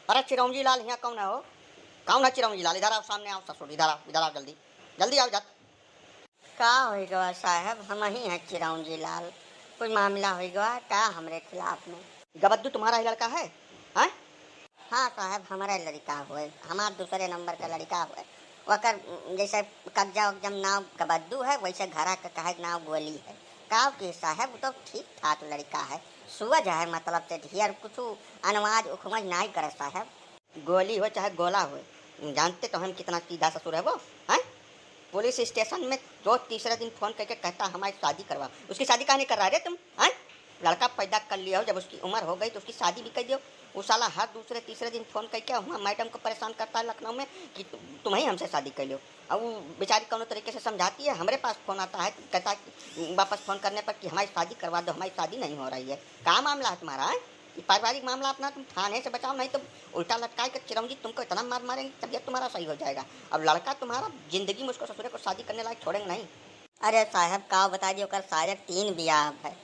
अरे चिरौंजी लाल यहाँ कौन है हो? कौन है चिरौंजी लाल? इधर आओ, सामने आओ ससुर, इधर आओ जल्दी, जल्दी आओ जात। का हो गवा साहब, हम ही हैं चिरौंजी लाल। कोई मामला हो गवा का हमरे खिलाफ में? गबद्दू तुम्हारा ही लड़का है? हैं? हाँ साहब, हमारा लड़का हुए, हमार दूसरे नंबर का लड़का हुए। वकर जैसे कब्जा वब्जा नाव गबद्दू है, वैसे घरा का कहे नाव गोली है। का के साहब वो तो ठीक ठाक लड़का है, सूझ है, मतलब से ढेर कुछ अनवाज उखमज नहीं करे साहब। गोली हो चाहे गोला हो, जानते तो हम कितना सीधा ससुर है वो। हैं? पुलिस स्टेशन में रोज तीसरे दिन फोन करके कहता हमारी शादी करवा। उसकी शादी कहाँ नहीं कर रहा रे तुम? हैं? लड़का पैदा कर लिया हो, जब उसकी उम्र हो गई तो उसकी शादी भी कर दियो। वो साला हर दूसरे तीसरे दिन फोन करके वहाँ मैडम को परेशान करता है लखनऊ में कि तुम ही हमसे शादी कर लो। अब वो बेचारी कौन तरीके से समझाती है, हमरे पास फोन आता है, कहता है वापस फोन करने पर कि हमारी शादी करवा दो, हमारी शादी नहीं हो रही है। क्या मामला है तुम्हारा? है पारिवारिक मामला अपना तुम थाने से बचाओ, नहीं तो उल्टा लटका के चिरौंजी तुमको इतना मार मारेंगे तबीयत तुम्हारा सही हो जाएगा। अब लड़का तुम्हारा जिंदगी में उसको ससुरे को शादी करने लायक छोड़ेंगे नहीं। अरे साहब का बता दियो, कर सारे 3 ब्याह है।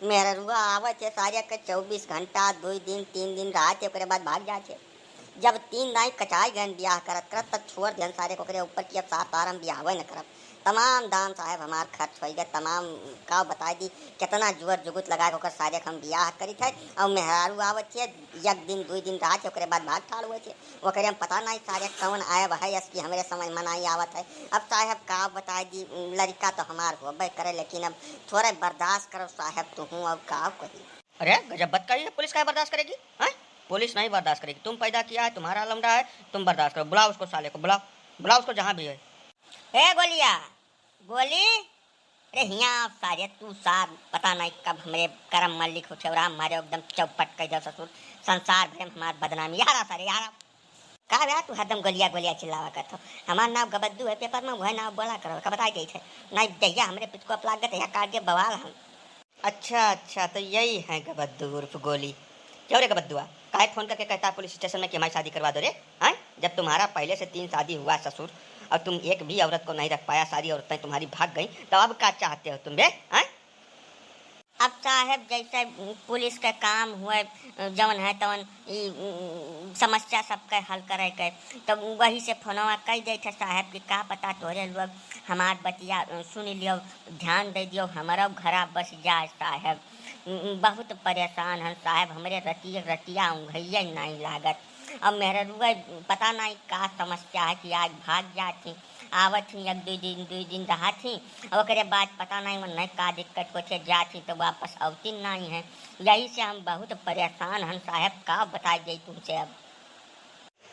मेरा रुआ आवत है सारे के 24 घंटा 2 दिन 3 दिन रहा थे, ओकरे बाद भाग जाते। जब 3 नाई कचाई गए ब्याह करत करत तब छोड़ दियन सारे को ऊपर की। अब 7 बार हम ब्याह न करब। तमाम दाम साहब हमार खर्च हो गया तमाम। का बता दी कितना जुअर जुगुत लगा के सारे हम ब्याह करी थे। और मेहरारू आवत थे, 1 दिन 2 दिन रहा थे, ओकरे बाद भाग ठाड़ हुए थे। ओकरे हम पता नहीं सारे कौन आए है, इसकी हमारे समझ में नहीं आवत है। अब साहब का बता दी, लड़का तो हमार होबे करे, लेकिन अब थोड़ा बर्दाश्त करो साहब तू हूँ। अब का कही? अरे गजब बात कही है, पुलिस क्या बर्दाश्त करेगी? हैं? पुलिस नहीं बर्दाश्त करेगी, तुम पैदा किया है, तुम्हारा लमड़ा है, तुम बर्दाश्त करो। बुलाओ उसको, साले को बुलाओ, बुलाओ उसको जहाँ भी है। ए गोलिया, गोली, अरे यहाँ सारे तू सार पता नहीं कब हमरे करम मल्लिक उठे और हमारे एकदम चौपट कर दो ससुर। संसार भरे हमार बदनामी यारा सारे यारा। का यार तू हरदम गोलिया गोलिया चिल्लावा करतो? हमार नाम गबद्दू है, पेपर में वह नाम बोला करो, का बताई गई थे नहीं दैया हमरे पिट को अपलाग गए काट के बवाल हम। अच्छा अच्छा, तो यही है गबद्दू उर्फ गोली। क्यों रे गबद्दुआ, काहे फोन करके कहता है पुलिस स्टेशन में कि हमारी शादी करवा दो रे? हैं? जब तुम्हारा पहले से 3 शादी हुआ ससुर और तुम एक भी औरत को नहीं रख पाया, सारी औरतें तुम्हारी भाग गई, तो अब क्या चाहते हो तुम बे? हैं? अब साहब जैसे पुलिस के काम हुए जवन है तवन समस्या सबके हल करे के, तो वही से फोनवा कह दे थे साहब कि का पता तोरे लोग हमार बतिया सुन लियो, ध्यान दे दियो, हमारा घरा बस जाए साहब। बहुत परेशान हैं साहब, हमरे रतिया उंघैया नहीं लागत। अब मेरे रुआ पता नहीं का समस्या है कि आज भाग जाती, आवत थी 1 2 दिन रहा थी, और बाद पता नहीं वो नहीं का दिक्कत को जाती तो वापस आवती नहीं है। यही से हम बहुत परेशान हैं साहब, का बता दी तुमसे। अब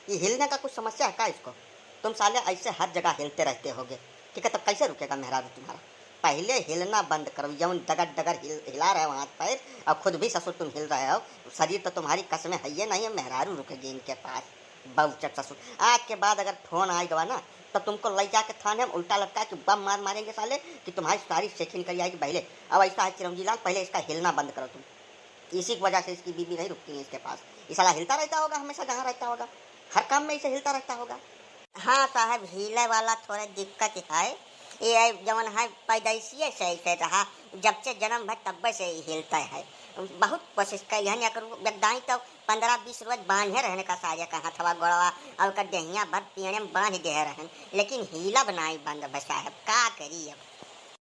ये हिलने का कुछ समस्या है क्या इसको? तुम साले ऐसे हर जगह हिलते रहते होगे, ठीक है? तब कैसे रुकेगा मेहरारू तुम्हारा? पहले हिलना बंद करो, जौन डगर डगर हिला रहे हो हाथ पैर, और खुद भी ससुर तुम हिल रहे हो। शरीर तो तुम्हारी कसमें है ये नहीं है मेहरारू रुकेगी इनके पास। बहुचट ससुर, आज के बाद अगर फोन आएगा ना तो तुमको ले जाके थाने में उल्टा लटका के बम मार मारेंगे साले कि तुम्हारी सारी सेटिंग करी आएगी पहले। अब ऐसा है चिरौंजी लाल, पहले इसका हिलना बंद करो तुम। इसी की वजह से इसकी बीबी नहीं रुकती है इसके पास। ये साला हिलता रहता होगा हमेशा, जहाँ रहता होगा हर काम में इसे हिलता रहता होगा। हाँ साहब, हिले वाला थोड़ा दिक्कत है। ये जवन है पैदाइशिए से ऐसे रहा, जब से जन्म है तब से ही हिलता है। बहुत कोशिश करी है दाई तो 15-20 रोज बांधे रहने का सारे का हथवा गोड़वा और का देहिया भर पीने में बांध दे रहन, लेकिन हिलब नहीं बंद साहब, का करी अब।